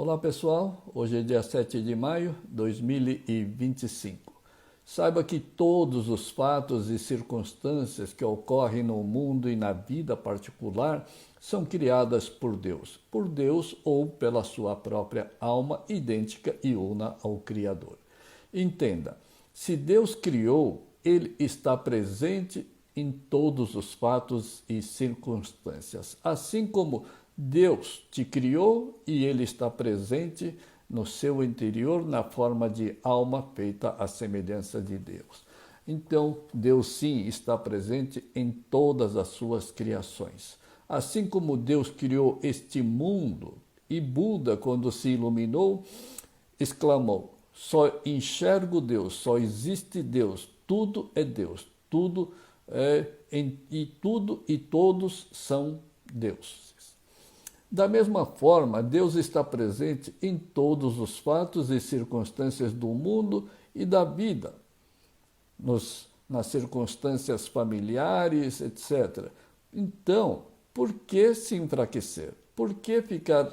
Olá pessoal, hoje é dia 7 de maio de 2025. Saiba que todos os fatos e circunstâncias que ocorrem no mundo e na vida particular são criadas por Deus ou pela sua própria alma idêntica e una ao Criador. Entenda, se Deus criou, Ele está presente em todos os fatos e circunstâncias, assim como Deus te criou e Ele está presente no seu interior na forma de alma feita à semelhança de Deus. Então, Deus sim está presente em todas as suas criações. Assim como Deus criou este mundo e Buda, quando se iluminou, exclamou: só enxergo Deus, só existe Deus, tudo é Deus, tudo e todos são Deus. Da mesma forma, Deus está presente em todos os fatos e circunstâncias do mundo e da vida, nas circunstâncias familiares, etc. Então, por que se enfraquecer? Por que ficar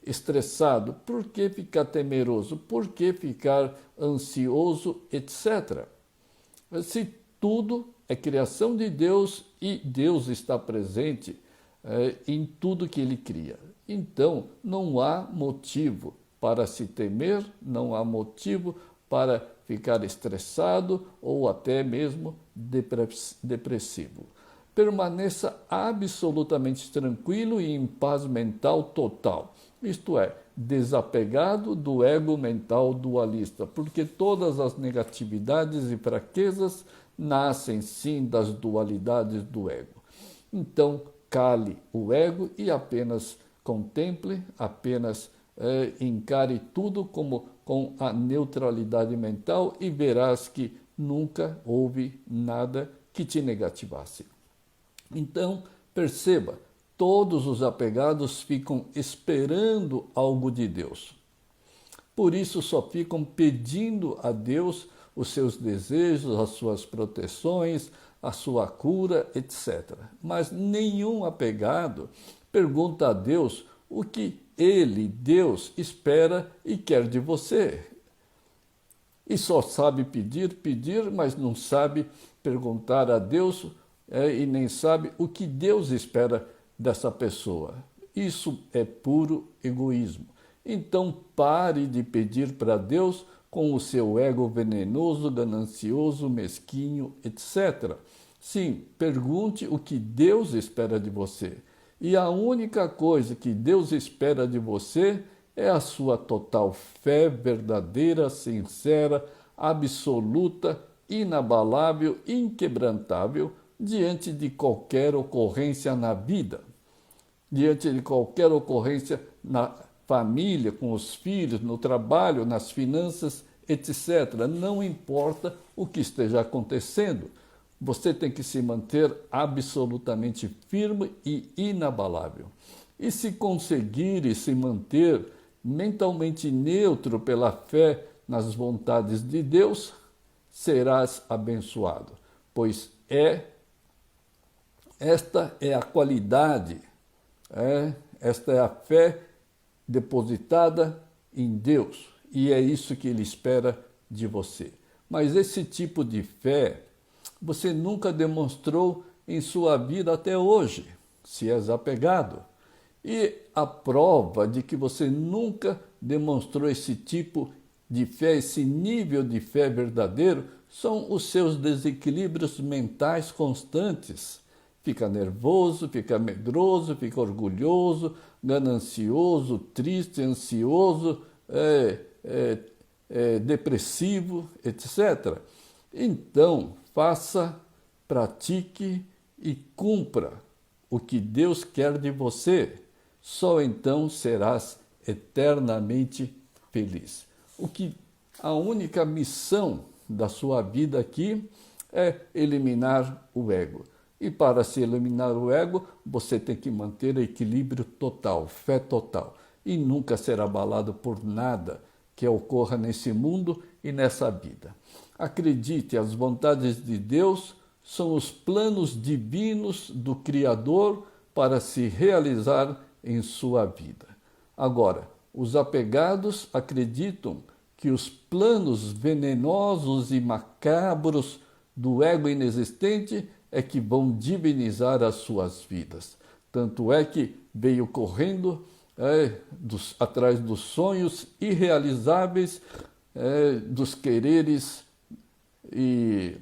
estressado? Por que ficar temeroso? Por que ficar ansioso, etc.? Se tudo é criação de Deus e Deus está presente em tudo que Ele cria. Então, não há motivo para se temer, não há motivo para ficar estressado ou até mesmo depressivo. Permaneça absolutamente tranquilo e em paz mental total, isto é, desapegado do ego mental dualista, porque todas as negatividades e fraquezas nascem sim das dualidades do ego. Então, cale o ego e apenas contemple, apenas encare tudo como com a neutralidade mental e verás que nunca houve nada que te negativasse. Então, perceba, todos os apegados ficam esperando algo de Deus. Por isso só ficam pedindo a Deus os seus desejos, as suas proteções, a sua cura, etc. Mas nenhum apegado pergunta a Deus o que Ele, Deus, espera e quer de você. E só sabe pedir, mas não sabe perguntar a Deus e nem sabe o que Deus espera dessa pessoa. Isso é puro egoísmo. Então pare de pedir para Deus com o seu ego venenoso, ganancioso, mesquinho, etc. Sim, pergunte o que Deus espera de você. E a única coisa que Deus espera de você é a sua total fé verdadeira, sincera, absoluta, inabalável, inquebrantável, diante de qualquer ocorrência na vida, diante de qualquer ocorrência na família, com os filhos, no trabalho, nas finanças, etc. Não importa o que esteja acontecendo, você tem que se manter absolutamente firme e inabalável. E se conseguir se manter mentalmente neutro pela fé nas vontades de Deus, serás abençoado, pois esta é a qualidade, esta é a fé depositada em Deus, e é isso que Ele espera de você. Mas esse tipo de fé você nunca demonstrou em sua vida até hoje, se és apegado. E a prova de que você nunca demonstrou esse tipo de fé, esse nível de fé verdadeiro, são os seus desequilíbrios mentais constantes. Fica nervoso, fica medroso, fica orgulhoso, ganancioso, triste, ansioso, depressivo, etc. Então, faça, pratique e cumpra o que Deus quer de você. Só então serás eternamente feliz. A única missão da sua vida aqui é eliminar o ego. E para se eliminar o ego, você tem que manter equilíbrio total, fé total. E nunca ser abalado por nada que ocorra nesse mundo e nessa vida. Acredite, as vontades de Deus são os planos divinos do Criador para se realizar em sua vida. Agora, os apegados acreditam que os planos venenosos e macabros do ego inexistente é que vão divinizar as suas vidas. Tanto é que veio correndo atrás dos sonhos irrealizáveis, dos quereres e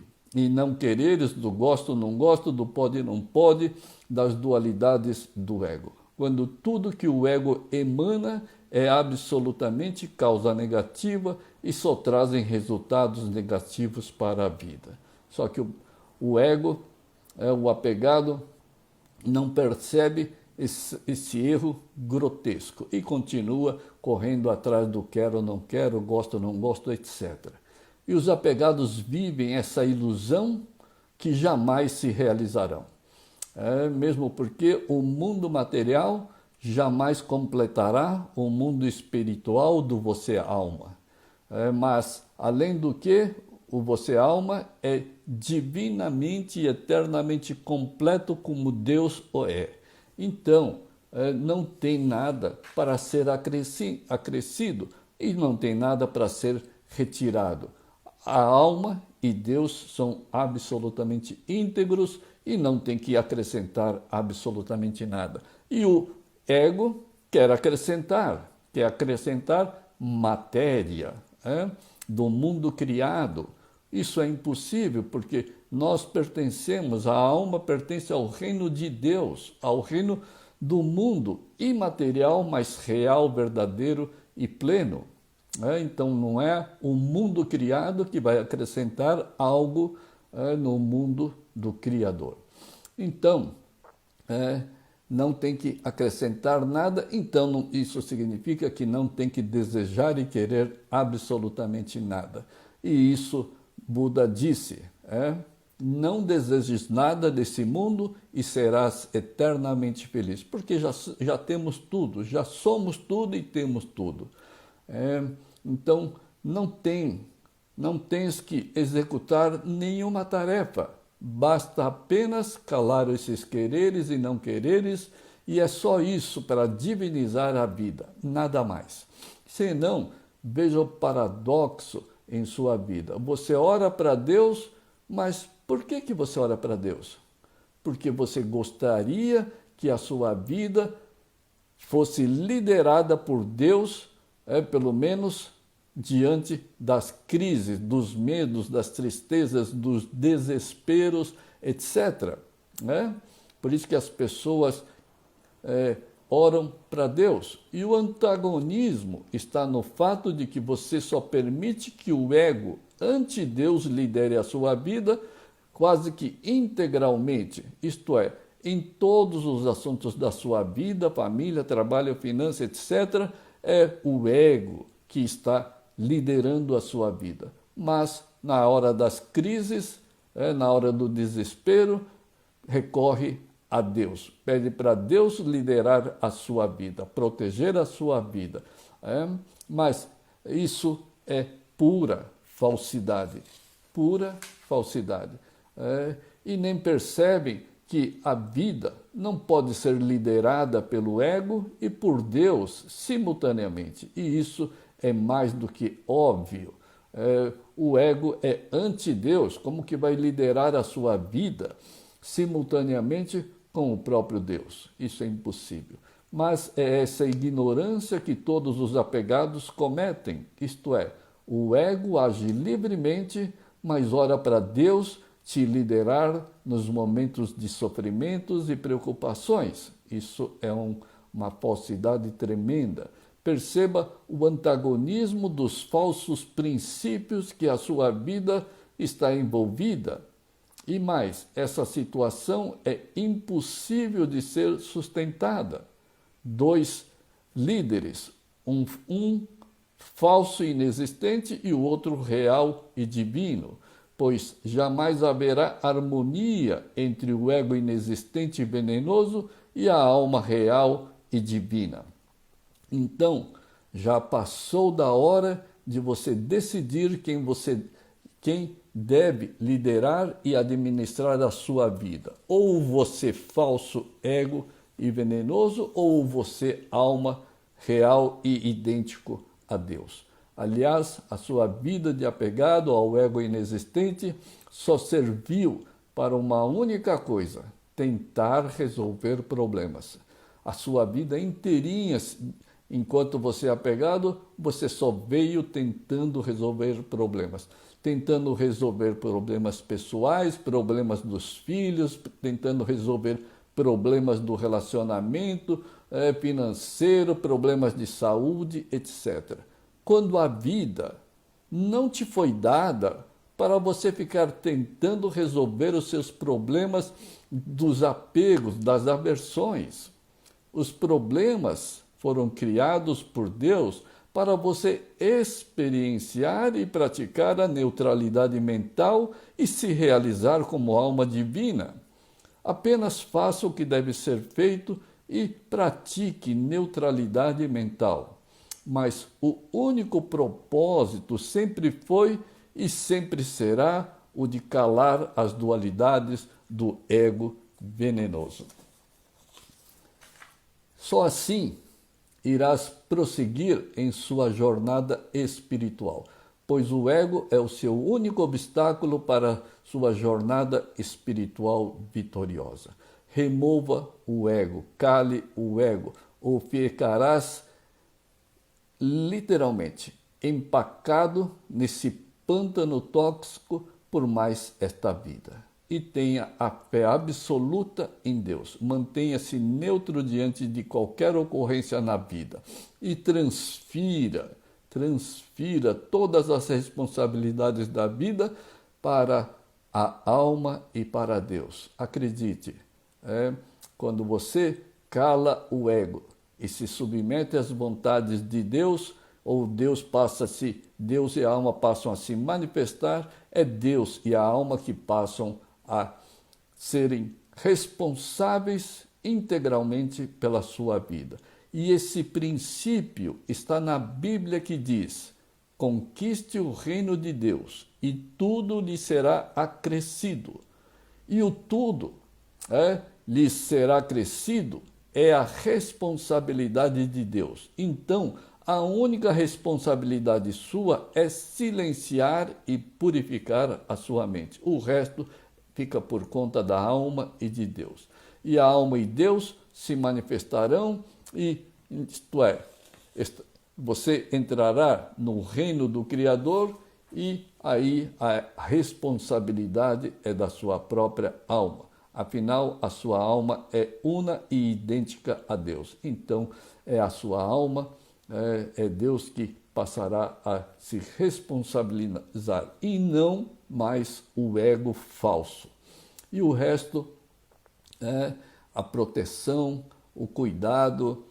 não quereres, do gosto, não gosto, do pode, não pode, das dualidades do ego. Quando tudo que o ego emana é absolutamente causa negativa e só trazem resultados negativos para a vida. Só que o ego, o apegado, não percebe esse erro grotesco e continua correndo atrás do quero, não quero, gosto, não gosto, etc. E os apegados vivem essa ilusão que jamais se realizarão. Mesmo porque o mundo material jamais completará o mundo espiritual do você alma. Mas, além do que, o você alma é divinamente e eternamente completo como Deus o é. Então, não tem nada para ser acrescido e não tem nada para ser retirado. A alma e Deus são absolutamente íntegros e não tem que acrescentar absolutamente nada. E o ego quer acrescentar matéria do mundo criado. Isso é impossível porque nós pertencemos, a alma pertence ao reino de Deus, ao reino do mundo imaterial, mas real, verdadeiro e pleno. Então não é o mundo criado que vai acrescentar algo no mundo do Criador. Então, não tem que acrescentar nada, então isso significa que não tem que desejar e querer absolutamente nada. E isso Buda disse, não desejes nada desse mundo e serás eternamente feliz, porque já temos tudo, já somos tudo e temos tudo. Então, não tens que executar nenhuma tarefa, basta apenas calar esses quereres e não quereres, e é só isso para divinizar a vida, nada mais. Senão, veja o paradoxo em sua vida. Você ora para Deus, mas por que você ora para Deus? Porque você gostaria que a sua vida fosse liderada por Deus, pelo menos diante das crises, dos medos, das tristezas, dos desesperos, etc. Por isso que as pessoas oram para Deus. E o antagonismo está no fato de que você só permite que o ego anti-Deus lidere a sua vida quase que integralmente, isto é, em todos os assuntos da sua vida, família, trabalho, finanças, etc., é o ego que está liderando a sua vida. Mas na hora das crises, na hora do desespero, recorre a Deus. Pede para Deus liderar a sua vida, proteger a sua vida. Mas isso é pura falsidade. Pura falsidade. E nem percebem que a vida não pode ser liderada pelo ego e por Deus simultaneamente. E isso é mais do que óbvio. O ego é anti-Deus, como que vai liderar a sua vida simultaneamente com o próprio Deus? Isso é impossível. Mas é essa ignorância que todos os apegados cometem, isto é, o ego age livremente, mas ora para Deus te liderar nos momentos de sofrimentos e preocupações. Isso é uma falsidade tremenda. Perceba o antagonismo dos falsos princípios que a sua vida está envolvida. E mais, essa situação é impossível de ser sustentada. Dois líderes, um falso e inexistente e o outro real e divino, pois jamais haverá harmonia entre o ego inexistente e venenoso e a alma real e divina. Então, já passou da hora de você decidir quem deve liderar e administrar a sua vida. Ou você falso ego e venenoso, ou você alma real e idêntico a Deus. Aliás, a sua vida de apegado ao ego inexistente só serviu para uma única coisa: tentar resolver problemas. A sua vida inteirinha, enquanto você é apegado, você só veio tentando resolver problemas. Tentando resolver problemas pessoais, problemas dos filhos, tentando resolver problemas do relacionamento financeiro, problemas de saúde, etc. Quando a vida não te foi dada para você ficar tentando resolver os seus problemas dos apegos, das aversões. Os problemas foram criados por Deus para você experienciar e praticar a neutralidade mental e se realizar como alma divina. Apenas faça o que deve ser feito e pratique neutralidade mental. Mas o único propósito sempre foi e sempre será o de calar as dualidades do ego venenoso. Só assim irás prosseguir em sua jornada espiritual, pois o ego é o seu único obstáculo para sua jornada espiritual vitoriosa. Remova o ego, cale o ego, ou ficarás literalmente empacado nesse pântano tóxico por mais esta vida. E tenha a fé absoluta em Deus. Mantenha-se neutro diante de qualquer ocorrência na vida e transfira todas as responsabilidades da vida para a alma e para Deus. Acredite, quando você cala o ego e se submete às vontades de Deus, ou Deus e a alma passam a se manifestar, é Deus e a alma que passam a serem responsáveis integralmente pela sua vida. E esse princípio está na Bíblia, que diz: conquiste o reino de Deus e tudo lhe será acrescido. E o tudo lhe será acrescido é a responsabilidade de Deus. Então, a única responsabilidade sua é silenciar e purificar a sua mente. O resto fica por conta da alma e de Deus. E a alma e Deus se manifestarão você entrará no reino do Criador e aí a responsabilidade é da sua própria alma. Afinal, a sua alma é una e idêntica a Deus. Então, é a sua alma, é Deus que passará a se responsabilizar e não mais o ego falso. E o resto é a proteção, o cuidado,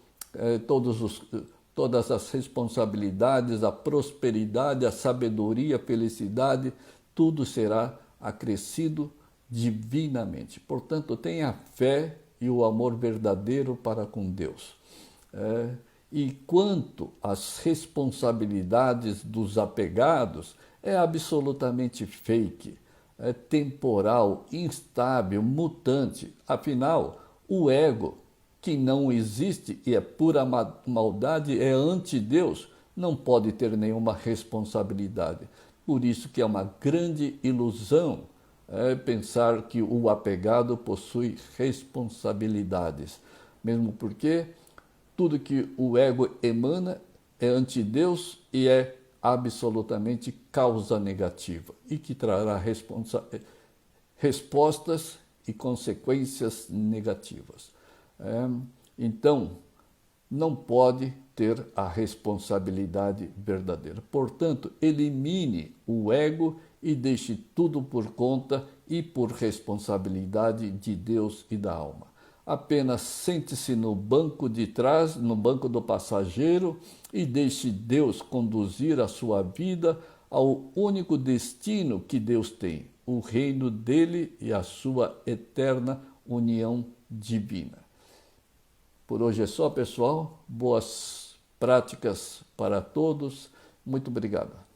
todas as responsabilidades, a prosperidade, a sabedoria, a felicidade, tudo será acrescido divinamente. Portanto, tenha fé e o amor verdadeiro para com Deus. E quanto às responsabilidades dos apegados, é absolutamente fake, é temporal, instável, mutante. Afinal, o ego, que não existe e é pura maldade, é anti-Deus, não pode ter nenhuma responsabilidade. Por isso que é uma grande ilusão pensar que o apegado possui responsabilidades, mesmo porque tudo que o ego emana é anti-Deus e é absolutamente causa negativa e que trará respostas e consequências negativas. Então, não pode ter a responsabilidade verdadeira. Portanto, elimine o ego e deixe tudo por conta e por responsabilidade de Deus e da alma. Apenas sente-se no banco de trás, no banco do passageiro, e deixe Deus conduzir a sua vida ao único destino que Deus tem, o reino dele e a sua eterna união divina. Por hoje é só, pessoal. Boas práticas para todos. Muito obrigado.